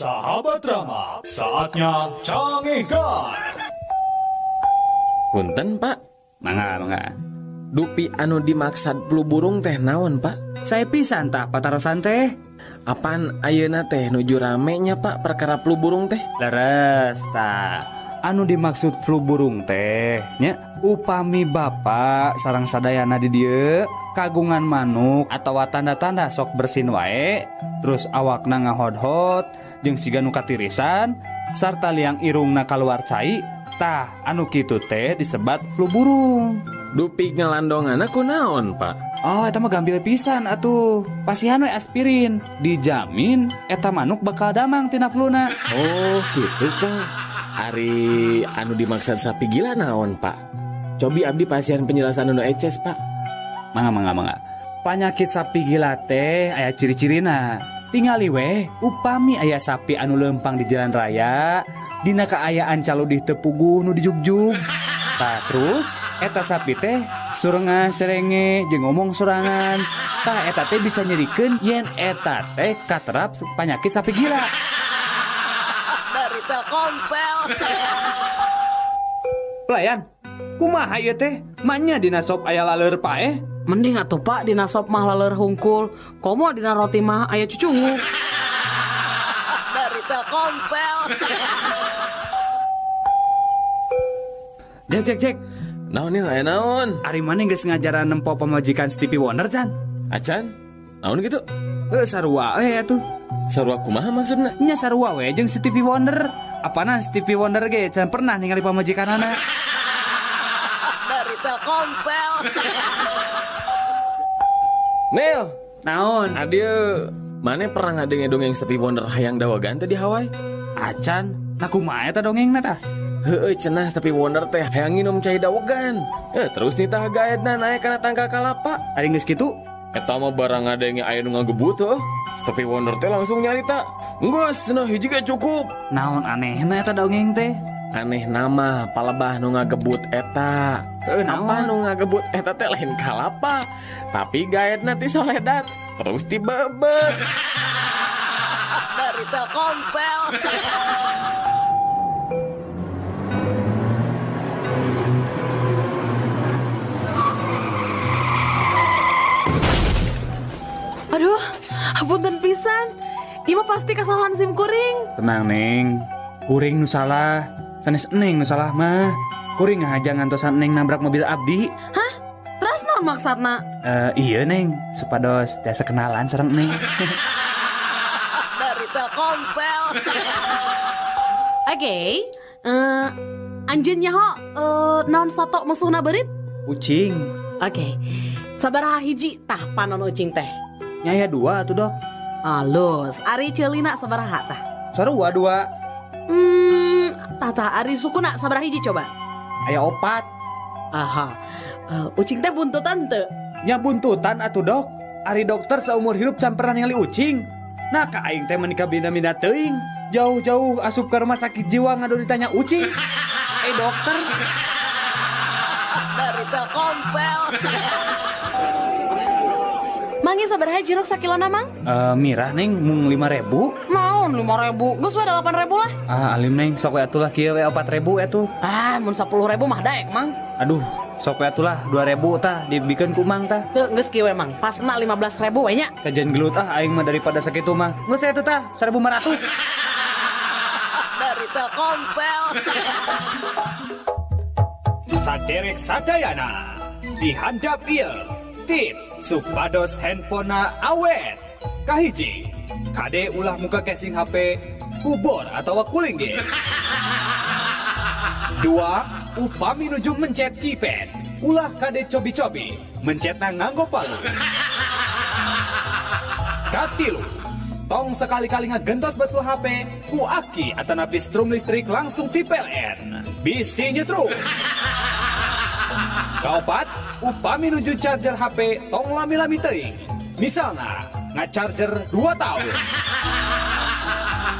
Sahabat Rama, saatnya cangihkan. Punten Pak, Mangga. dupi anu dimaksad flu burung teh naon Pak? Saya pisan tah patarosan teh. Apaan ayeuna teh nuju ramenya Pak perkara flu burung teh? Leres tah. Anu dimaksud flu burung teh nya upami bapak sareng sadayana di dieu kagungan manuk atawa tanda-tanda sok bersin wae, terus awakna ngahod-hod jeung siga nu katirisan sarta liang irungna kaluar cai, tah anu kitu teh disebat flu burung. Dupi ngelandongan aku naon Pak? Oh, eta mah gampil pisan atuh. Pasihan we aspirin, dijamin eta manuk bakal damang tina fluna. Oh gitu Pak. Ari anu dimaksud sapi gila naon Pak? Cobi abdi pasien penjelasan anu eces Pak. Mangga. Panyakit sapi gila teh aya ciri-cirina. Tingali weh, upami aya sapi anu lempang di jalan raya, dina kaayaan caludih tepuguh nu dijugjug. Tah terus eta sapi teh surengah serenge jeung ngomong sorangan. Tah eta teh bisa nyerikeun yen eta teh katerap panyakit sapi gila. Dari Telkomsel. Pelayan, kumaha ieu teh? Manya dina sop aya laleur paeh? Mending atuh Pak dina sop mah laleur hungkul, komo dina roti mah aya cucungu. Dari Telkomsel. Cek. Naon nih aya naon? Ari maneh geus ngajaran nempo pamajikan Stevie Wonder can? Acan? Naon gitu? Sarua atuh. Sarua kumaha maksudna? Nya sarua we jeung Stevie Wonder. Apana Stevie Wonder ge can pernah ningali pamajikanana. Dari Telkomsel. Nel, Naon? adieu. Mane pernah ngadenge-dongeng Stevie Wonder hayang dawagan teh di Hawaii? Acan, nakumaha eta dongengna tah? Heueuh cenah Stevie Wonder teh hayang nginum cai dawagan. Terus nitah gaetna naek kana tangka kalapa. Ari geus kitu? Eta mah barang ngadenge aya nu ngagebut heuh. Stevie Wonder teh langsung nyarita. Enggeus cenah hiji ge cukup. Naon anehna eta dongeng teh? Aneh nama palebah nu ngagebut eta. Naon? Apa nu ngagebut eta teh lain kalapa, tapi gaetna ti soledad, terus ti bebet. Dari Telkomsel. Aduh, punten pisan. Ima pasti kesalahan SIM kuring. Tenang Neng, kuring nu salah. Sanes Neng nu salah mah. Kuring aja ngantosan Neng nabrak mobil abdi. Hah? Terus naon maksudna? Iya Neng, supados tiasa kenalan sareng Neng. Dari Telkomsel. Oke, anjeun nyaho naon sato musuhna beurit? Ucing, Oke. Sabaraha hiji tah panon ucing teh? nyaya 2 tuh dok. Alus, ari ceulina sabaraha tah? Sarua 2, Tata ari sukuna sabaraha hiji coba? aya 4. Aha. Ucing teh buntutan teu? Nya buntutan atuh dok. Ari dokter seumur hidup can pernah ningali ucing. Nah ka aing teh menikah bina-bina teuing. Jauh-jauh asup ke rumah sakit jiwa ngadu ditanya ucing. Dokter. Dari Telkomsel. Mangi sabaraha jeruk sakilona mang? Mirah Neng mung 5.000. Naon 5.000? Geus we 8.000 lah. Alim Neng sok we atuh lah kieu we 4.000 atuh. Mun 10.000 mah daek mang. Aduh, sok we atuh lah 2.000 tah dibikeun ku mang tah. Teu geus kieu we mang. Pasna 15.000 we nya. Kajian gelut aing mah daripada sakitu mah. Geus atuh tah 1.500. Dari Telkomsel. Saderek sadayana dihandap ieu tip supados handphonena awet. Kahiji, kade ulah muka casing HP kubur atau kuling geus. 2, upami nuju mencet keypad, ulah kade cobi-cobi mencetna nganggo palu. Katilu, tong sekali-kali ngagentos batu HP ku aki atanapi strum listrik langsung ti PLN. Bisi nyetrum. Kaopat, upami nuju charger HP tong lami-lami teuing. Misalna, ngacharger 2 tahun.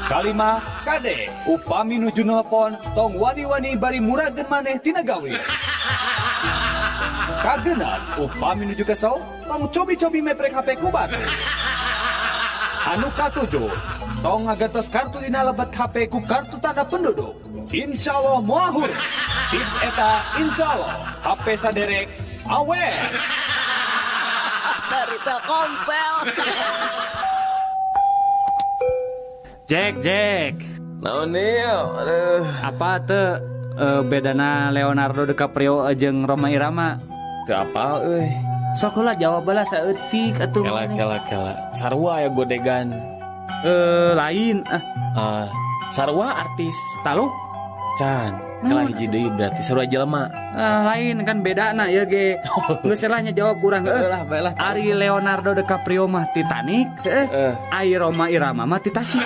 Kalima, kade, upami nuju nelpon tong wani-wani bari murageun maneh tina gawe. Kagenep, upami nuju kesel tong cobi-cobi meprek HP ku baru. Anu katujuh, tong ngagantos kartu dina lebet HP ku kartu tanda penduduk. Insya Allah muahur. Tips eta insya Allah HP saderek awet. Dari Telkomsel. Jack. Naon nih? Aduh. Apa teu bedana Leonardo DiCaprio jeung Rhoma Irama? Teu apal euy. Sok heula jawab bae saeutik atuh. Kela. Sarua ya godegan. Lain Sarua artis. taluk Can. Kela hiji deui berarti sarua jelema. lain kan beda na ya ge. Geus selahnya jawab kurang Baiklah. Ari Leonardo DiCaprio mah Titanic Ai Rhoma Irama mah Titasik.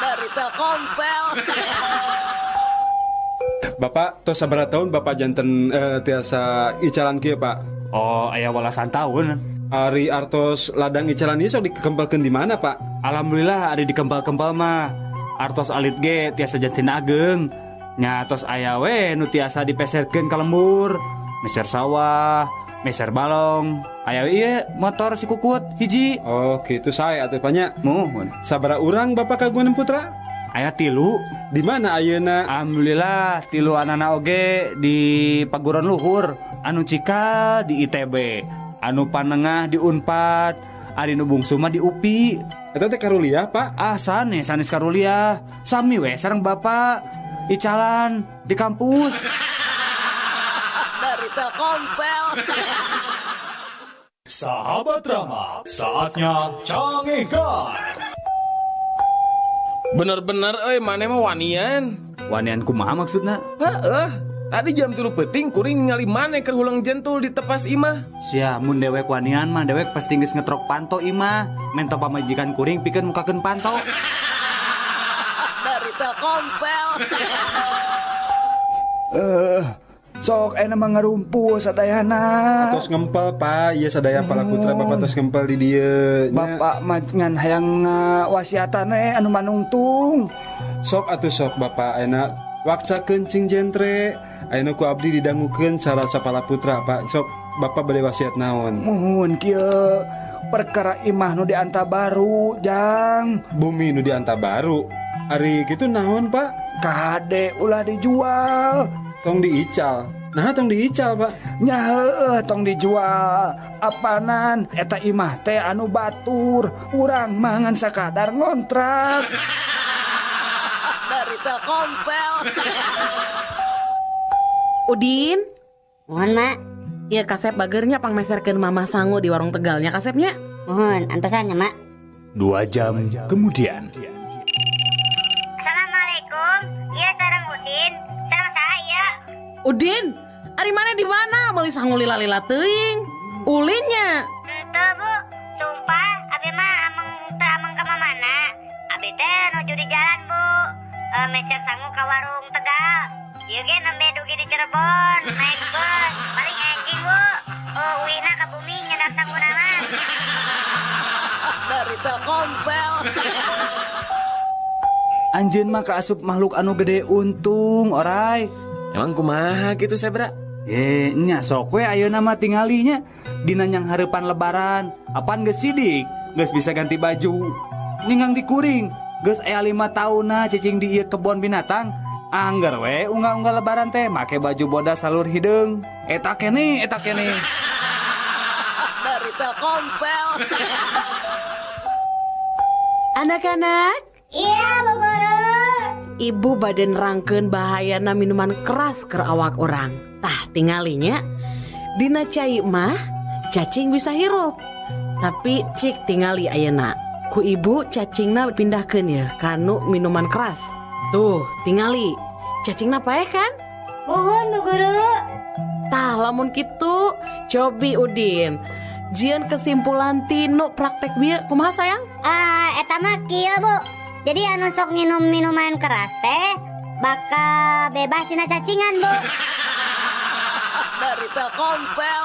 Dari Telkomsel. Bapak tos sabaraha tahun Bapak janten tiasa icalan kieu Pak? Oh aya walasan tahun. Ari artos ladang icalan ieu sok dikempelkeun di mana Pak? Alhamdulillah ari dikempal-kempal mah artos alit ge tiasa jantin ageng. Nya tos aya we nu tiasa dipeserkeun ka lembur, meser sawah, meser balong. Aya ieu motor si Kukut hiji. Oh gitu saya atuh Panya. Muhun. Sabaraha urang Bapak kagungan putra? Aya 3. Di mana ayeuna? Alhamdulillah 3 anana oge di paguron luhur, anu cika di ITB, anu panengah di Unpad, ari nu bungsu mah di UPI. Eta teh karuliah Pak? Sanes karuliah. Sami we sareng Bapak icalan di kampus. Dari Telkomsel. Sahabat Rama, saatnya cangehkan. Bener-bener maneh mah wanian. Wanian kumaha maksudna? Tadi jam 3 peting kuring ningali maneh keur hulang jentul di tepas imah. Sia mun dewek wanian mah dewek pasti geus ngetrok panto imah. Mento pamajikan kuring pikeun mukakeun panto. Dari Telkomsel. Sok ena mah ngarumpu sadayana. Tos ngempel Pak, ieu sadaya pala putra Bapak tos ngempel di dieu. Bapak mah ngan hayang wasiatan anu manungtung. Sok atuh sok Bapak ayeuna wakca kencing jentre. Ayeuna ku abdi didangukeun cara sapala putra Pak. Sok Bapak bade wasiat naon? Muhun kieu perkara imah nu dianta baru jang. Bumi nu dianta baru. Ari kitu naon Pak? Kade ulah dijual. Tong diical. Nah tong diical Pak. Nya heueuh tong dijual. Apanan eta imah teh anu batur. Urang mangan sakadar ngontrak. Dari Telkomsel. Udin, Mohon mak. iya kasep bagernya pang meserkeun Mama Sangu di warung Tegalnya kasepnya. Mohon antosannya mak. 2 jam kemudian. Assalamualaikum. Iya sareng Udin. Sareng saya. Udin, ari mana di mana? Meuli sangu lila-lila teuing. Ulinnya. Henteu bu. Sumpah abi mah ameng ka mana. Abi teh nuju di jalan bu. Mecer sangu ka warung Tegal. Ieu ge nembe dugi di Cirebon. Naik bus. Paling enjing bu. Uina ka bumi nyedak sangu nama. Dari Telkomsel. Anjeun mah kaasup makhluk anu gede untung oray. Emang kumaha gitu Sebra? Nya sok we ayeuna mah tingalinya dina nyang hareupan lebaran. Apaan geus sidik? Geus bisa ganti baju. Ninggang dikuring. Geus aya 5 taunna cicing di ieu kebon binatang. Angger we unggah-unggah lebaran teh make baju bodas salur hideung. Eta kene. Dari Telkomsel. Anak-anak, Iya bu guru. ibu badan rangkeun bahayana minuman keras ke awak orang. Tah tingalinya dina cai mah cacing bisa hirup. Tapi cik tingali ayeuna ku ibu cacingna pindahkeun ya kanu minuman keras. Tuh tingali cacingna pae kan? Mohon bu guru. Tah lamun kitu cobi Udin. Jian kesimpulan tinu praktek bieu kumaha sayang? Eta mah kieu bu. Jadi anu sok nginum minuman keras teh bakal bebas tina cacingan bu. Dari Telkomsel.